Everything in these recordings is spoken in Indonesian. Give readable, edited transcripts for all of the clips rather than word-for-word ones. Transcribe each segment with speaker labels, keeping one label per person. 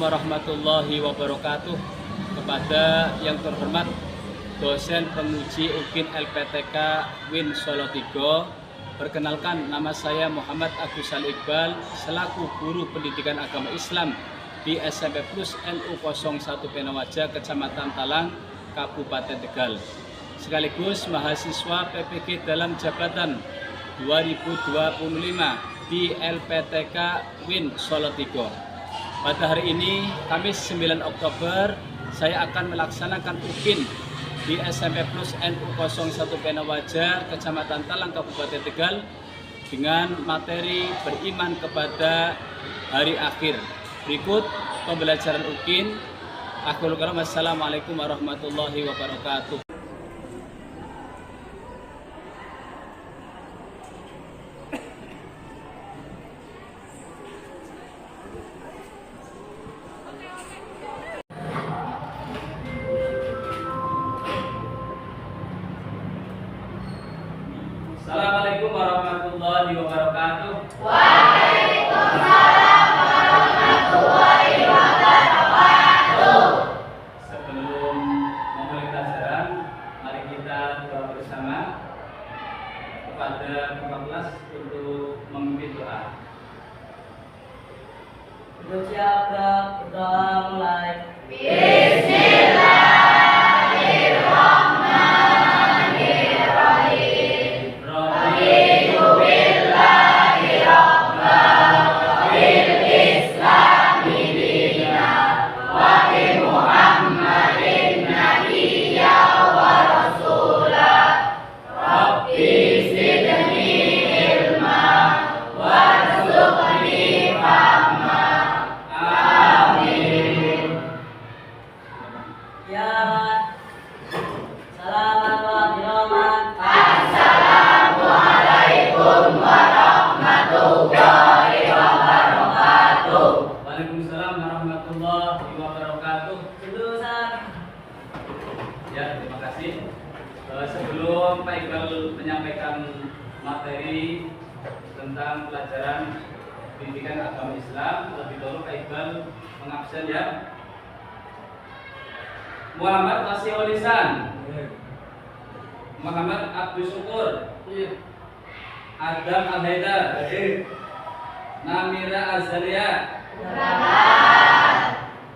Speaker 1: warahmatullahi wabarakatuh. Kepada yang terhormat dosen penguji UKIN LPTK Win Solo 3, perkenalkan nama saya Muhammad Agus Al Iqbal selaku guru pendidikan agama Islam di SMP Plus NU 01 Penawaja, Kecamatan Talang, Kabupaten Tegal, sekaligus mahasiswa PPG dalam jabatan 2025 di LPTK Win Solo 3. Pada hari ini, Kamis 9 Oktober, saya akan melaksanakan UKIN di SMP Plus NU 01 Penawaja, Kecamatan Talang, Kabupaten Tegal dengan materi beriman kepada hari akhir. Berikut pembelajaran UKIN. Assalamualaikum warahmatullahi wabarakatuh. Assalamualaikum warahmatullahi wabarakatuh.
Speaker 2: Waalaikumsalam warahmatullahi wabarakatuh.
Speaker 1: Sebelum memulai pelajaran, mari kita doa bersama kepada kakak kelas untuk memimpin doa.
Speaker 3: Bersiaplah, berdoa mulai.
Speaker 1: Waalaikumsalam warahmatullahi wabarakatuh. Ya, terima kasih. Sebelum Pak Iqbal menyampaikan materi tentang pelajaran pendidikan agama Islam, lebih dahulu Pak Iqbal mengabsen ya. Muhammad Fasihul Lisan, Muhammad Abdus Syukur, Adam Al-Haidar, Namira Azalia,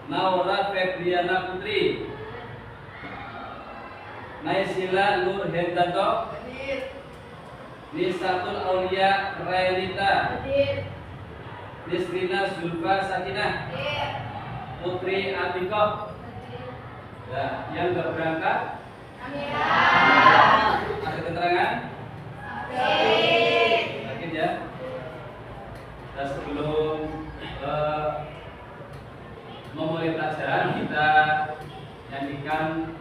Speaker 1: Naura Febriana Putri, Naisila Nur Hendanto, Nisatul Aulia Raelita, Nisrina Zulfa Sakinah, Putri Atikoh. Nah, yang gak berangkat ada keterangan? Yakin ya? Dan sebelum memulai pelajaran, kita nyanyikan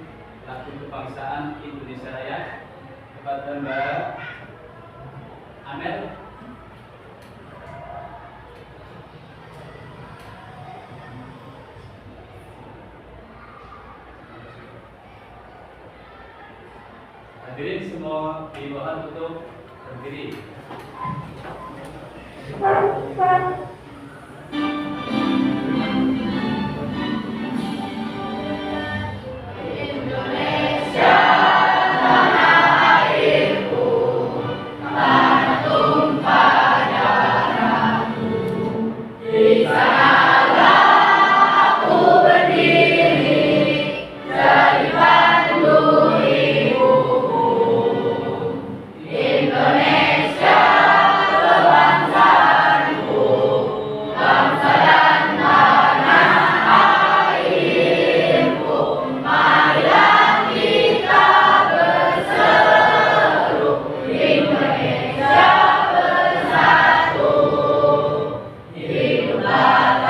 Speaker 1: lagu kebangsaan Indonesia Raya kepada Mbak Amel. Hadirin semua dimohon untuk berdiri.
Speaker 2: Hiduplah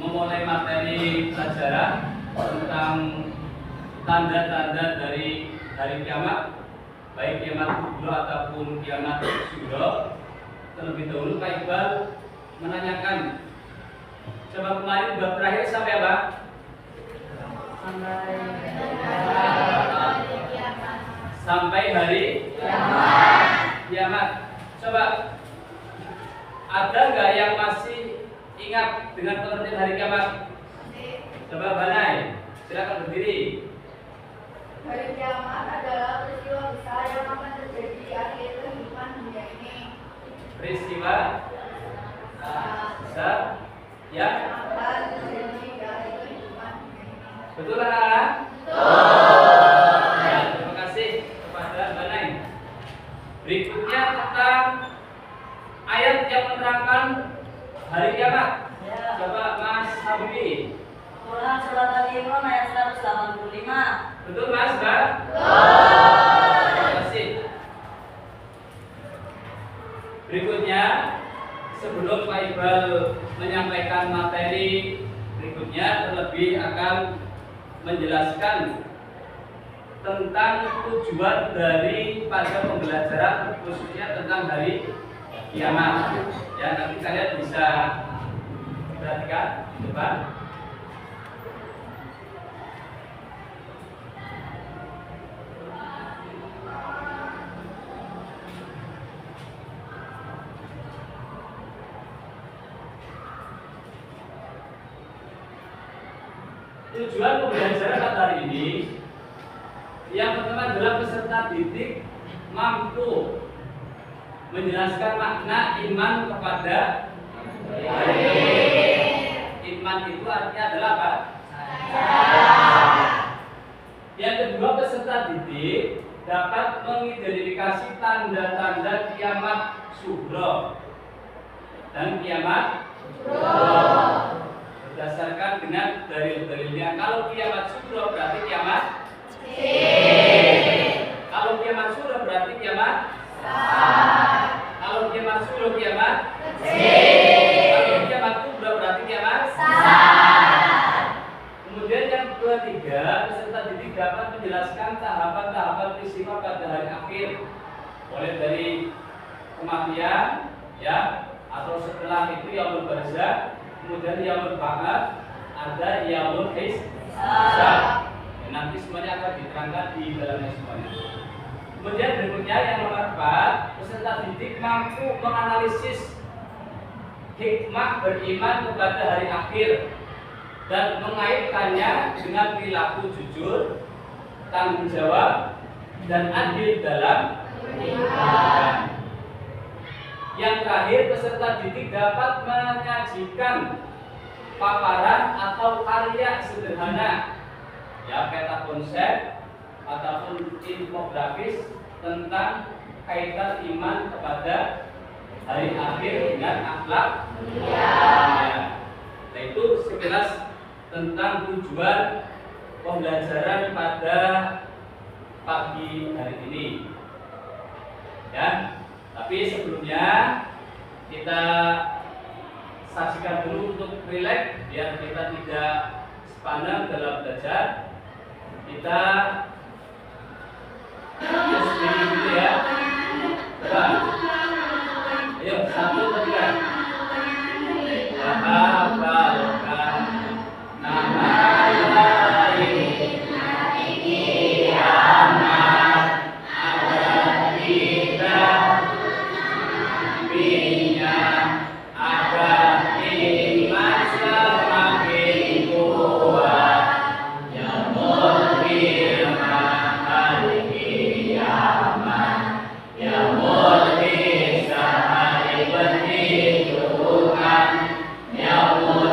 Speaker 1: memulai materi pelajaran tentang tanda-tanda dari hari kiamat, baik kiamat kubro ataupun kiamat sugro. Terlebih dahulu Pak Iqbal menanyakan, coba kemarin bab terakhir sampai apa? Sampai hari kiamat. Coba ada nggak yang masih ingat dengan pengertian hari kiamat? Coba Banai, silakan berdiri.
Speaker 2: Hari kiamat adalah peristiwa besar yang akan terjadi di akhir kehidupan dunia ini.
Speaker 1: Peristiwa besar yang
Speaker 2: Akan terjadi di akhir kehidupan dunia ini.
Speaker 1: betul anak-anak? Betul. Ya, terima kasih kepada Banai. Berikutnya tentang ayat yang menerangkan hari kiamat.
Speaker 3: Ya.
Speaker 1: Coba Mas Habibi.
Speaker 3: Quran surat Al-Imran ayat 185.
Speaker 1: Betul Mas, Mbak? Betul. Terima kasih. Berikutnya, sebelum Pak Iqbal menyampaikan materi berikutnya, terlebih akan menjelaskan tentang tujuan dari pada pembelajaran khususnya tentang hari kiamat. Ya, nanti kalian bisa perhatikan di depan. Tujuan pembelajaran pada hari ini yang pertama adalah peserta didik mampu menjelaskan makna iman kepada iman itu artinya adalah apa? Yang kedua, peserta didik dapat mengidentifikasi tanda-tanda kiamat sugro dan kiamat berdasarkan dengan dalil-dalilnya. Kalau kiamat sugro berarti kiamat kalau kiamat sugro berarti kiamat kalau kiamat sugro kiamat kalau kiamat kubro berarti kiamat Kemudian yang ketiga, peserta didik dapat menjelaskan tahapan-tahapan peristiwa pada hari akhir, mulai dari kematian, ya, atau setelah itu yaumul barzakh, kemudian yaumul ba'ats, ada yaumul hisab. Nanti semuanya akan diterangkan di dalamnya semuanya. Kemudian berikutnya yang nomor 4, peserta didik mampu menganalisis hikmah beriman kepada hari akhir dan mengaitkannya dengan perilaku jujur, tanggung jawab, dan adil dalam kehidupan. Yang terakhir, peserta didik dapat menyajikan paparan atau karya sederhana, ya, peta konsep ataupun infografis tentang kaitan iman kepada hari akhir dengan akhlak mulia. Nah, itu sekilas tentang tujuan pembelajaran pada pagi hari ini. Ya, tapi sebelumnya kita saksikan dulu untuk rileks biar kita tidak sepanjang dalam belajar. Kita sendiri dulu ya. Coba. Ayo, 1, 2, 3. Hafalkan nama lain hari kiamat agar kita mengambilnya, agar iman semakin kuat. Yaumul qiyamah hari kiamat, yaumul hisab hari perhitungan, yaumul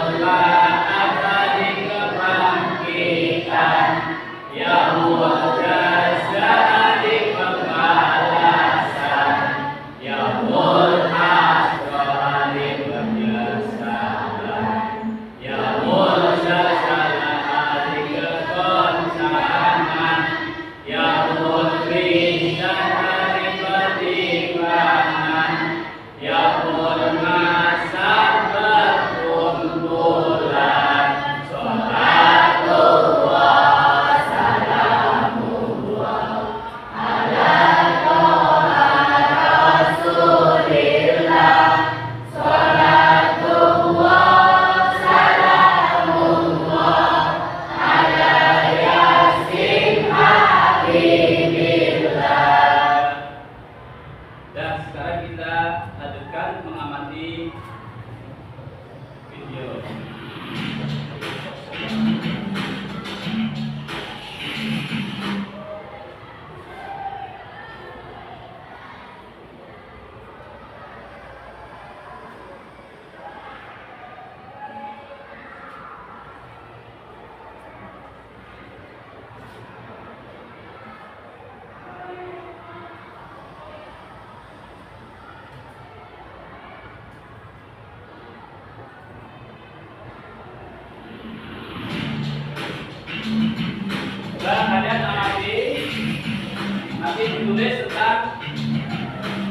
Speaker 1: ditulis tentang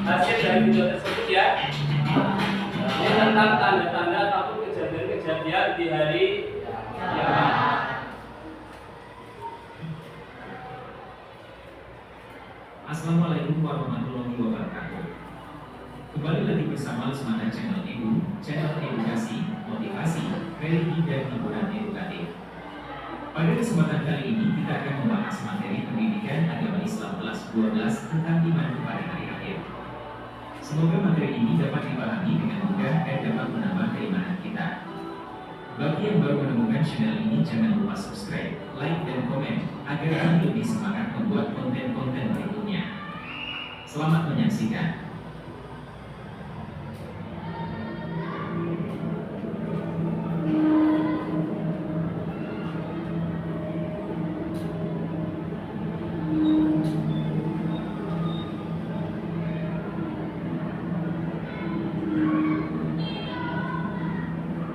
Speaker 1: hasil dari video tersebut ya. Ini tentang tanda-tanda ataupun kejadian-kejadian di hari kiamat.
Speaker 4: Assalamualaikum warahmatullahi wabarakatuh. Kembali lagi bersama Lesmana Channel Ibu, channel edukasi, motivasi, religi dan hiburan edukatif. Pada kesempatan kali ini kita akan membahas materi pendidikan agama Islam kelas 12 tentang iman kepada hari akhir. Semoga materi ini dapat dipahami dengan mudah dan dapat menambah keimanan kita. Bagi yang baru menemukan channel ini, jangan lupa subscribe, like, dan komen agar kami lebih semangat membuat konten-konten berikutnya. Selamat menyaksikan.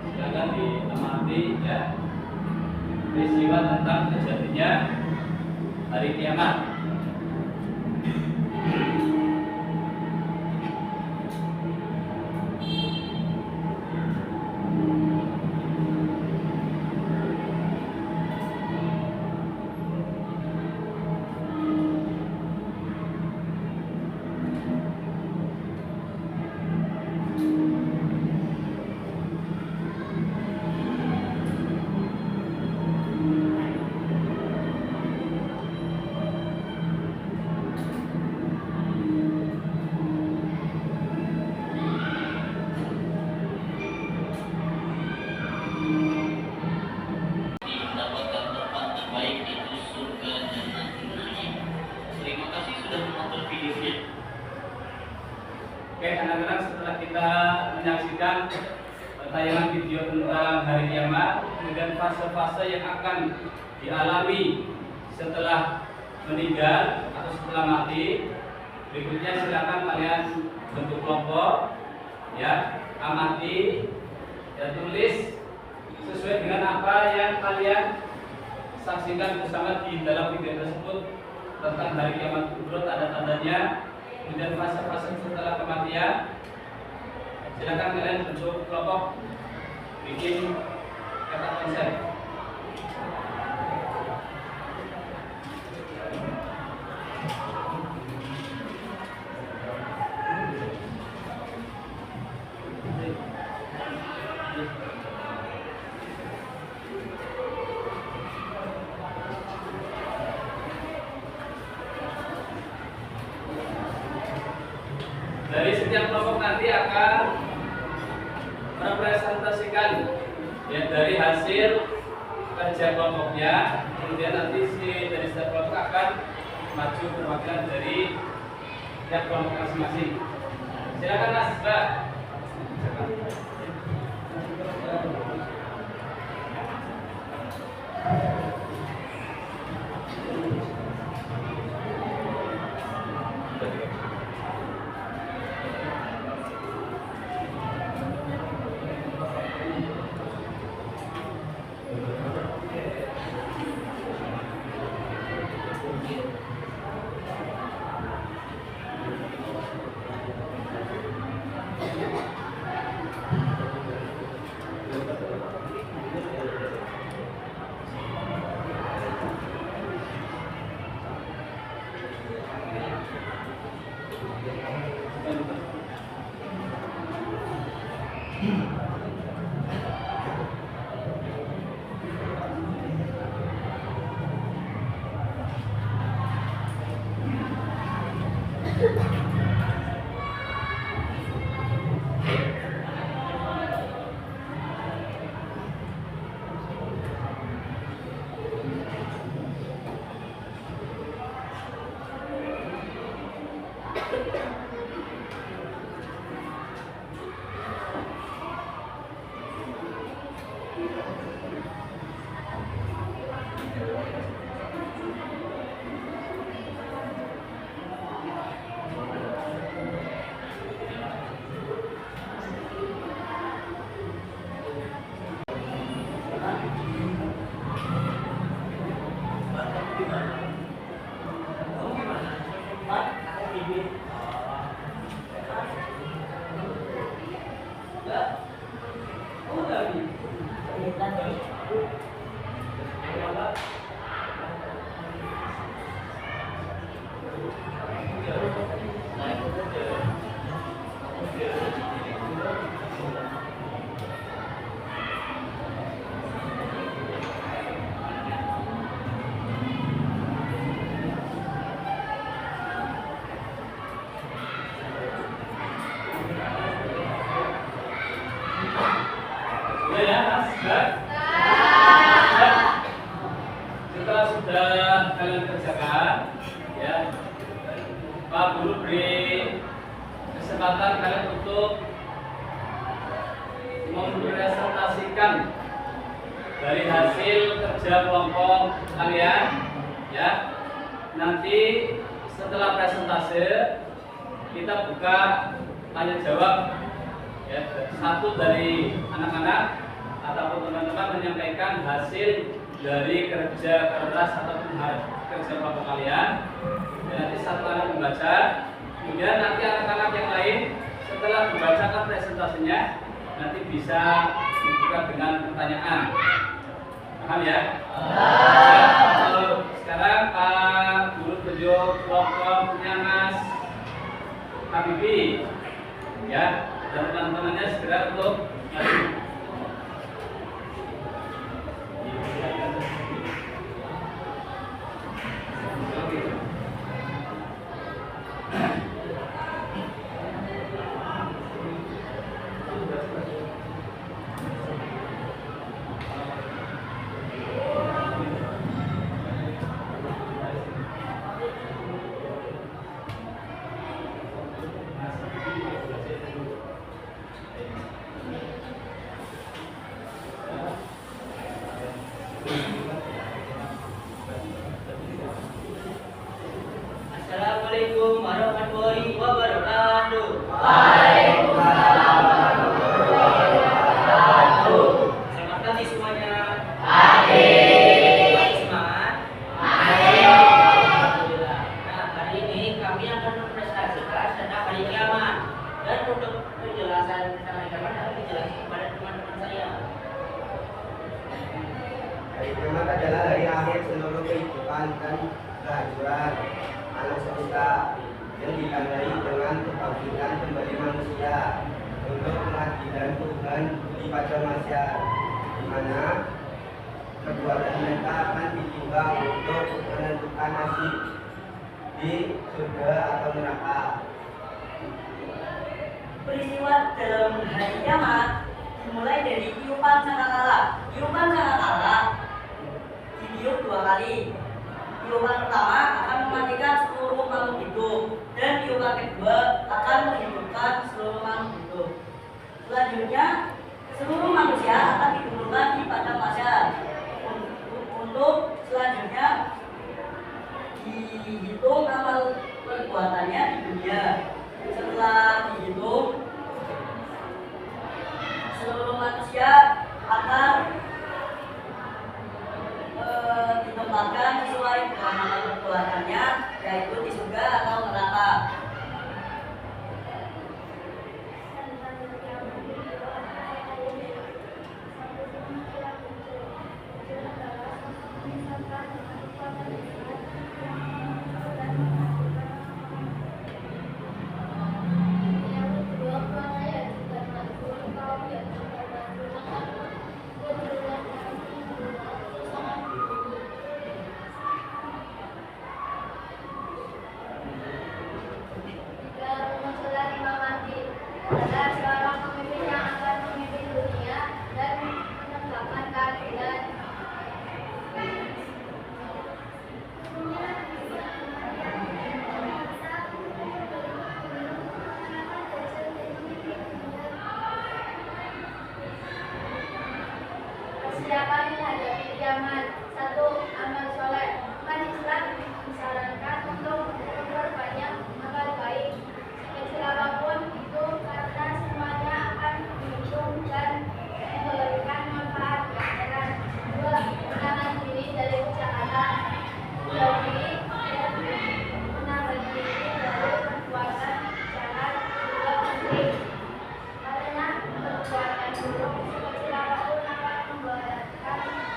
Speaker 1: Silakan diamati ya peristiwa tentang terjadinya hari kiamat.
Speaker 5: Mendapatkan tempat terbaik itu surga Jannatul Naim. Terima kasih sudah menonton videonya.
Speaker 1: Oke anak-anak, setelah kita menyaksikan tayangan video tentang hari kiamat, kemudian fase-fase yang akan dialami setelah meninggal atau setelah mati, berikutnya silakan kalian bentuk kelompok ya, amati ya, tulis sesuai dengan apa yang kalian saksikan bersama di dalam video tersebut tentang hari kiamat kubro, tanda-tandanya, kemudian fase-fase setelah kematian. Silakan kalian bentuk kelompok, bikin kata konsep. Dari setiap kelompok nanti akan merepresentasikan ya dari hasil kerja kelompoknya, kemudian nanti dari setiap kelompok akan maju perwakilan dari setiap kelompok masing-masing. Silakan Mas, Mbak.
Speaker 3: Pak,
Speaker 1: Sudah ya, Mas? Sudah? Setelah sudah kalian kerjakan, ya, Pak Guru beri kesempatan kalian untuk mempresentasikan dari hasil kerja kelompok kalian, ya. Nanti setelah presentase kita buka tanya jawab, ya, satu dari anak-anak ataupun teman-teman menyampaikan hasil dari kerja keras ataupun kerja kelompok kalian. Dan nanti satu anak membaca, kemudian nanti anak-anak yang lain setelah membacakan presentasinya nanti bisa dibuka dengan pertanyaan. Paham ya? Sekarang Pak Guru tunjuk kelompoknya Mas Habibi, ya, dan teman-temannya segera untuk maju.
Speaker 3: Assalamualaikum warahmatullahi wabarakatuh.
Speaker 2: Waalaikumsalam warahmatullahi wabarakatuh.
Speaker 3: Selamat pagi semuanya.
Speaker 2: Pagi.
Speaker 3: Semangat.
Speaker 2: Pagi.
Speaker 3: Alhamdulillah. Nah, hari ini kami akan mempresentasikan tentang hari kiamat. Dan untuk penjelasan tentang hari kiamat akan dijelaskan kepada teman-teman saya.
Speaker 6: Hari kiamat adalah hari akhir seluruh kehidupan dan kehancuran alam semesta yang ditandai dengan kebangkitan kembali manusia untuk pengadilan Tuhan di padang mahsyar, di mana perbuatan mereka akan ditimbang untuk menentukan nasib di surga atau neraka.
Speaker 3: Peristiwa dalam hari kiamat dimulai dari tiupan sangkakala. Tiupan sangkakala ditiup 2 kali. Tiupan pertama akan mematikan seluruh makhluk hidup dan tiupan kedua akan menghidupkan seluruh makhluk hidup. Selanjutnya, seluruh manusia akan dikumpulkan di padang mahsyar. Untuk selanjutnya dihitung amal perbuatannya di dunia. Setelah dihitung, seluruh manusia akan ditempatkan sesuai dengan amal perbuatannya, yaitu di surga atau neraka.
Speaker 2: Adalah seorang pemimpin yang akan memimpin dunia dan menegakkan keadilan. Persiapan menghadapi kiamat. 1. Amal soleh. Umat Islam disarankan untuk memperbanyak amal baik sekecil apapun itu, karena semuanya akan dihitung dan memberikan manfaat di akhirat. 2. Menahan diri dari kejahatan. Menjauhi dan menahan diri dari perbuatan jahat juga penting, karena perbuatan buruk sekecil apapun akan membahayakan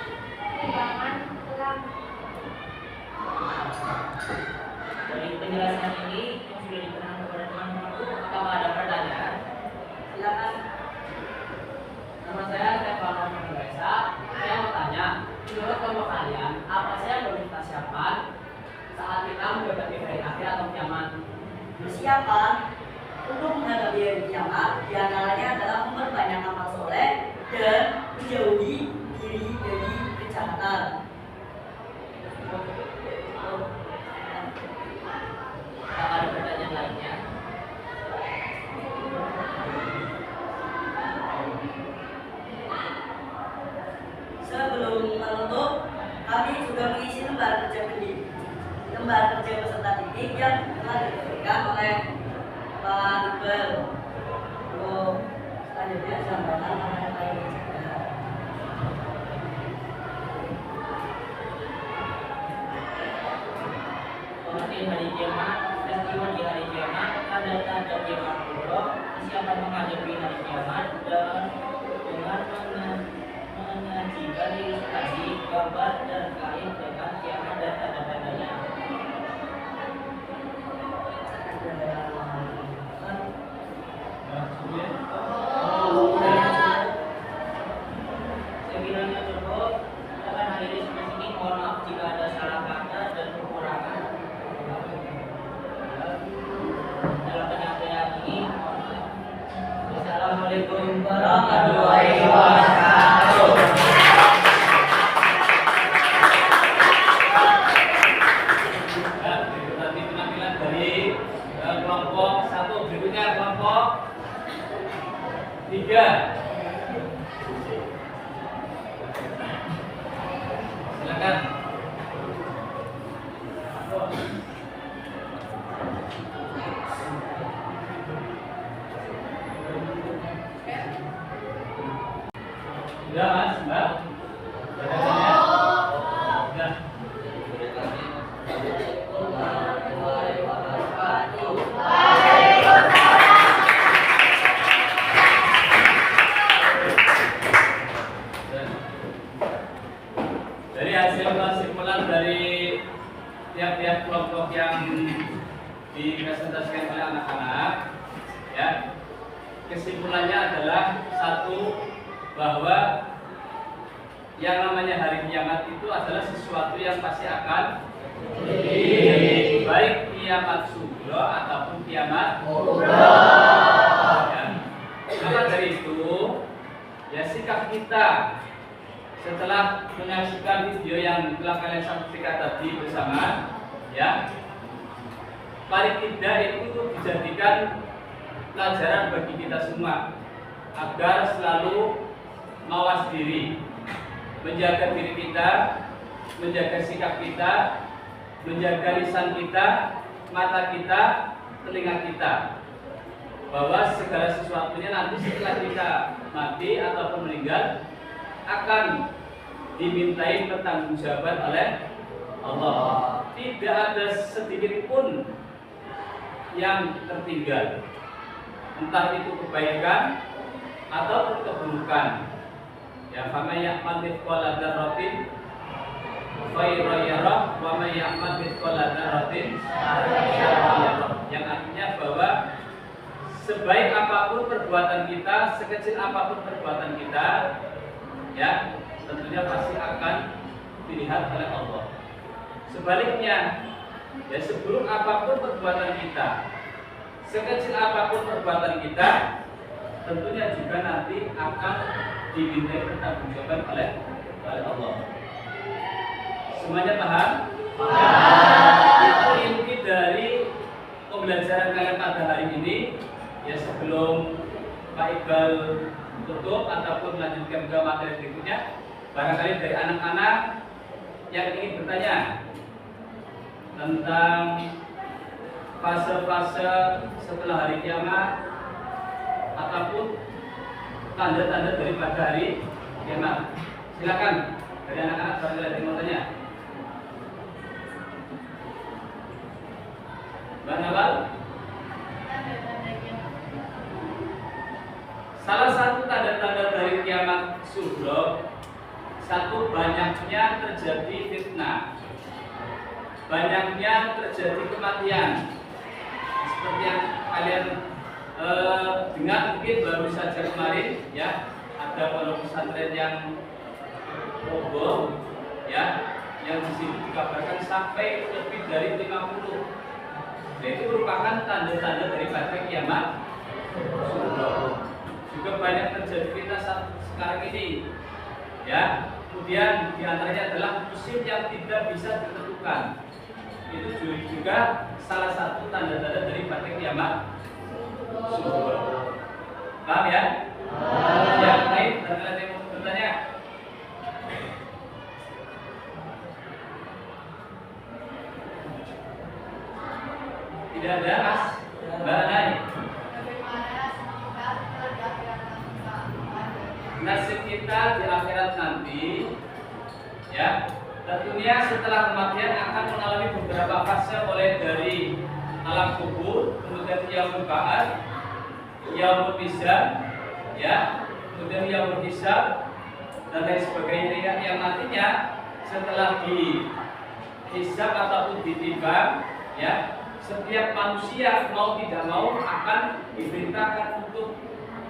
Speaker 3: Persiapan untuk menghadapi hari kiamat diantaranya adalah memperbanyak amal soleh dan menjauhi diri dari kejahatan.
Speaker 5: Apakah ada pertanyaan lainnya?
Speaker 3: Sebelum menutup, kami juga mengisi lembar kerja peserta didik yang telah diberikan oleh Pak Iqbal. Untuk selanjutnya disampaikan oleh Pak Iqbal.
Speaker 5: Pengertian hari kiamat, peristiwa di hari kiamat, tanda-tanda kiamat kubra, persiapan menghadapi hari kiamat, dan dengan menyajikan ilustrasi gambar dan kain dengan kiamat dan tanda-tandanya. Sekiranya cukup, kita akan akhiri sampai sini. Mohon maaf jika ada salah kata dan kekurangan dalam penyampaian ini. Wassalamualaikum warahmatullahi wabarakatuh.
Speaker 1: Nah, berikut nanti penampilan dari kelompok 1, berikutnya kelompok 3. Silakan. Sudah Mas, Mbak? Sudah. Sudah. Dari hasil kesimpulan dari tiap-tiap kelompok yang dipresentasikan oleh anak-anak, ya, kesimpulannya adalah satu, bahwa yang namanya hari kiamat itu adalah sesuatu yang pasti akan terjadi, baik kiamat sughra ataupun kiamat kubra. Ya. Maka dari itu, ya, sikap kita setelah menyaksikan video yang telah kalian saksikan tadi bersama, ya, paling tidak itu dijadikan pelajaran bagi kita semua agar selalu mawas diri, menjaga diri kita, menjaga sikap kita, menjaga lisan kita, mata kita, telinga kita, bahwa segala sesuatunya nanti setelah kita mati ataupun meninggal akan dimintai pertanggungjawaban oleh Allah. Tidak ada sedikit pun yang tertinggal, entah itu kebaikan ataupun keburukan. Ya, faman ya'mal mithqala dzarratin khairan yarah wa man ya'mal mithqala dzarratin syarran yarah. Yang artinya bahwa sebaik apapun perbuatan kita, sekecil apapun perbuatan kita, ya, tentunya pasti akan dilihat oleh Allah. Sebaliknya, ya, seburuk apapun perbuatan kita, sekecil apapun perbuatan kita, tentunya juga nanti akan dimintai pertanggungjawaban oleh Allah. Semuanya paham? Itu inti dari pembelajaran kalian pada hari ini. Ya, sebelum Pak Iqbal tutup ataupun melanjutkan ke materi berikutnya, barangkali dari anak-anak yang ingin bertanya tentang fase-fase setelah hari kiamat ataupun tanda-tanda daripada hari kiamat, silakan dari anak-anak barangkali ada yang mau tanya. Mbak Nawal? Salah satu tanda-tanda dari kiamat sughra, satu, banyaknya terjadi fitnah, banyaknya terjadi kematian. Seperti yang kalian dengar mungkin baru saja kemarin, ya, ada pondok pesantren yang roboh, ya, yang di sini dikabarkan sampai lebih dari 50 Nah, itu merupakan tanda-tanda daripada kiamat kubro. Juga banyak terjadi kita saat sekarang ini, ya. Kemudian diantaranya adalah musim yang tidak bisa ditentukan. Itu juga salah satu tanda-tanda daripada kiamat kubro. Paham ya? Yang lain dan kalian yang mau bertanya? Tidak ada, Mas. Mbak Nay. Nasib kita di akhirat nanti, ya, tentunya setelah kematian akan mengalami beberapa fase, mulai dari alam kubur, kemudian yaumul ba'ats, yaumul hisab, ya, kemudian yaumul hisab dan lain sebagainya yang nantinya setelah dihisab ataupun ditimbang, ya, setiap manusia mau tidak mau akan diperintahkan untuk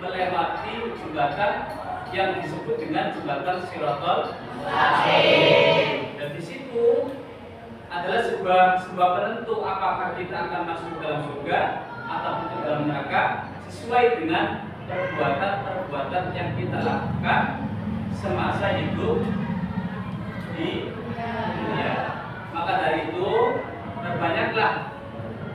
Speaker 1: melewati jembatan yang disebut dengan jembatan Shiratal Mustaqim. Dan di situ adalah sebuah penentu apakah kita akan masuk ke dalam surga ataupun ke dalam neraka sesuai dengan perbuatan-perbuatan yang kita lakukan semasa hidup di dunia. Maka dari itu perbanyaklah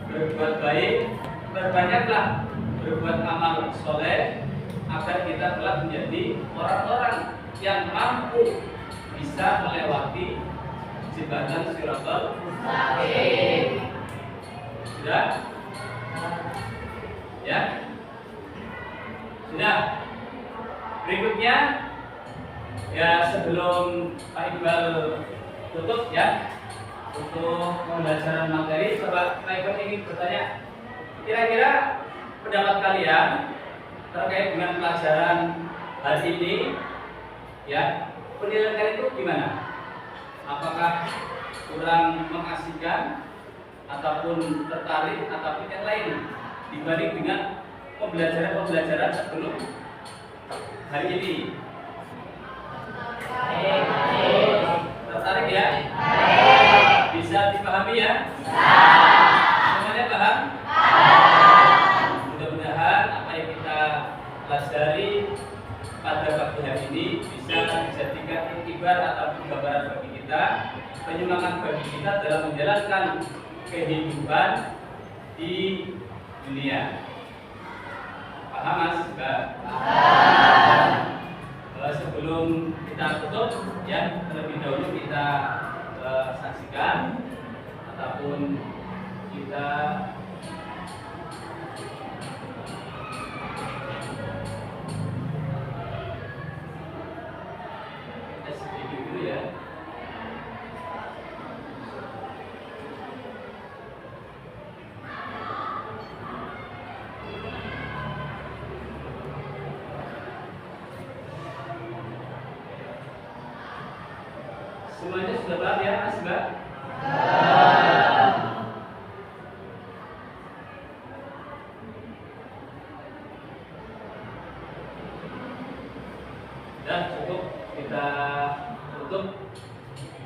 Speaker 1: berbuat baik, berbanyaklah berbuat amal soleh agar kita telah menjadi orang-orang yang mampu bisa melewati jembatan Shiratal Mustaqim. Sudah? Ya? Sudah. Berikutnya, ya, sebelum Pak Iqbal tutup, ya, untuk pembelajaran materi, coba Pak Iqbal ingin bertanya, kira-kira pendapat kalian terkait dengan pelajaran hari ini, ya, penilaian kalian itu gimana? Apakah kurang mengasihkan ataupun tertarik ataupun yang lain dibanding dengan pembelajaran sebelum hari ini? Tertarik ya? Bisa dipahami ya? Semuanya paham? Mudah-mudahan apa yang kita pelajari pada pagi hari ini bisa dijadikan iktibar ataupun gambaran bagi kita, penyemangat bagi kita dalam menjalankan kehidupan di dunia. Paham, Mas? Mbak? Sebelum kita tutup, ya, terlebih dahulu kita saksikan ataupun kita sedikit dulu, ya. Semuanya sudah paham ya, Mas, Mbak? Dan cukup kita tutup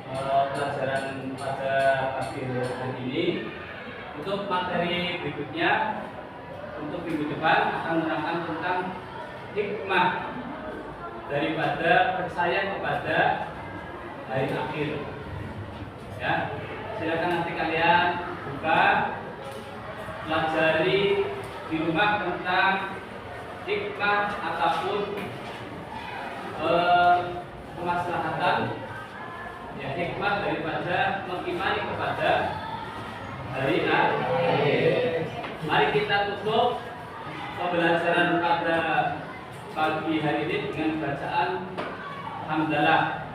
Speaker 1: pelajaran pada pagi hari ini. Untuk materi berikutnya, untuk minggu depan akan menerangkan tentang hikmah daripada percaya kepada hari akhir. Ya, silakan nanti kalian buka, pelajari di rumah tentang hikmah ataupun kemaslahatan, ya, hikmah daripada mengimani kepada hari akhir. Mari kita tutup pembelajaran pada pagi hari ini dengan bacaan hamdalah.